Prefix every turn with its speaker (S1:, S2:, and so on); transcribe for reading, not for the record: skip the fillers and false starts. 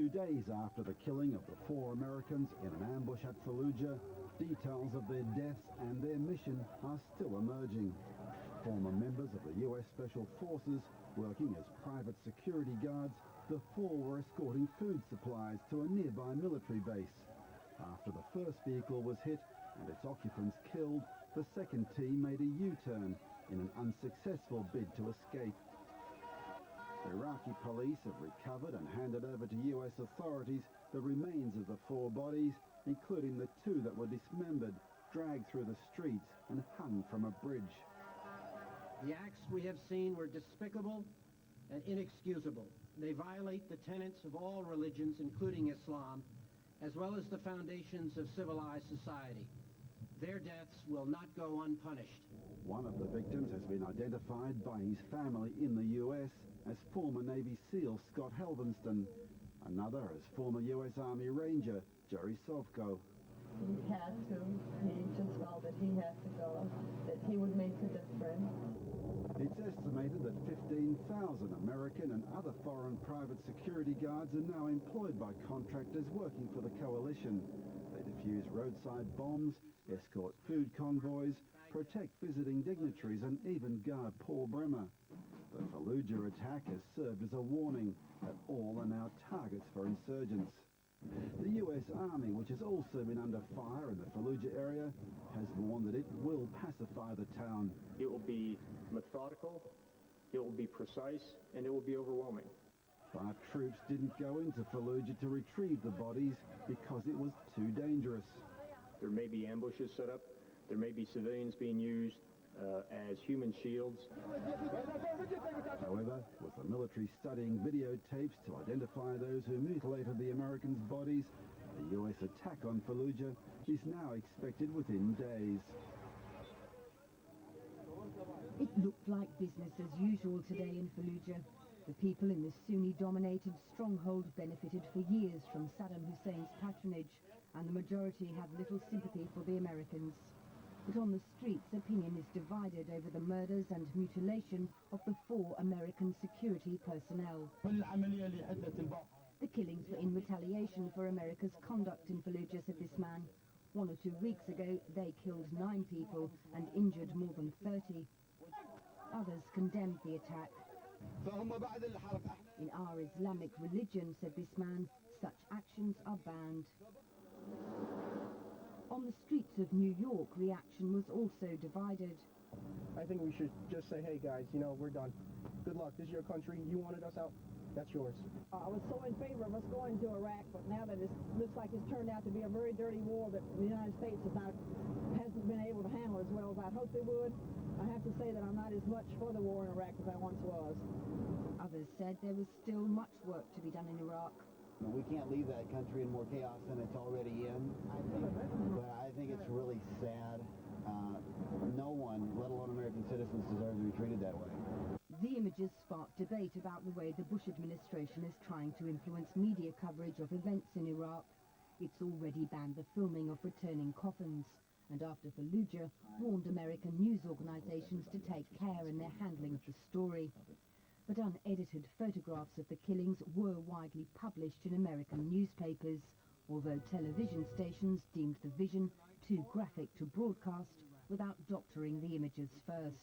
S1: 2 days after the killing of the 4 Americans in an ambush at Fallujah, details of their deaths and their mission are still emerging. Former members of the US Special Forces working as private security guards, the 4 were escorting food supplies to a nearby military base. After the first vehicle was hit and its occupants killed, the second team made a U-turn in an unsuccessful bid to escape. Iraqi police have recovered and handed over to US authorities the remains of the 4 bodies, including the 2 that were dismembered, dragged through the streets and hung from a bridge.
S2: The acts we have seen were despicable and inexcusable. They violate the tenets of all religions, including Islam, as well as the foundations of civilized society. Their deaths will not go unpunished.
S1: One of the victims has been identified by his family in the US as former Navy SEAL Scott Helvenston. Another as former US Army Ranger Jerry Sovko.
S3: He had to. He just felt that he had to go, that he would make a difference.
S1: It's estimated that 15,000 American and other foreign private security guards are now employed by contractors working for the coalition. They defuse roadside bombs, escort food convoys, protect visiting dignitaries and even guard Paul Bremer. The Fallujah attack has served as a warning that all are now targets for insurgents. The US Army, which has also been under fire in the Fallujah area, has warned that it will pacify the town.
S4: It will be methodical, it will be precise, and it will be overwhelming.
S1: But troops didn't go into Fallujah to retrieve the bodies because it was too dangerous.
S4: There may be ambushes set up, there may be civilians being used as human shields.
S1: However, with the military studying videotapes to identify those who mutilated the Americans' bodies, the US attack on Fallujah is now expected within days.
S5: It looked like business as usual today in Fallujah. The people in the Sunni-dominated stronghold benefited for years from Saddam Hussein's patronage, and the majority have little sympathy for the Americans. But on the streets, opinion is divided over the murders and mutilation of the 4 American security personnel. The killings were in retaliation for America's conduct in Fallujah, said this man. 1 or 2 weeks ago, they killed 9 people and injured more than 30. Others condemned the attack. In our Islamic religion, said this man, such actions are banned. On the streets of New York, reaction was also divided.
S6: I think we should just say, hey guys, you know, we're done. Good luck, this is your country, you wanted us out, that's yours.
S3: I was so in favor of us going to Iraq, but now that it looks like it's turned out to be a very dirty war that the United States hasn't been able to handle as well as I'd hoped they would, I have to say that I'm not as much for the war in Iraq as I once was.
S5: Others said there was still much work to be done in Iraq.
S7: We can't leave that country in more chaos than it's already in, but I think it's really sad. No one, let alone American citizens, deserves to be treated that way.
S5: The images sparked debate about the way the Bush administration is trying to influence media coverage of events in Iraq. It's already banned the filming of returning coffins, and after Fallujah, warned American news organizations to take care in their handling of the story. But unedited photographs of the killings were widely published in American newspapers, although television stations deemed the vision too graphic to broadcast without doctoring the images first.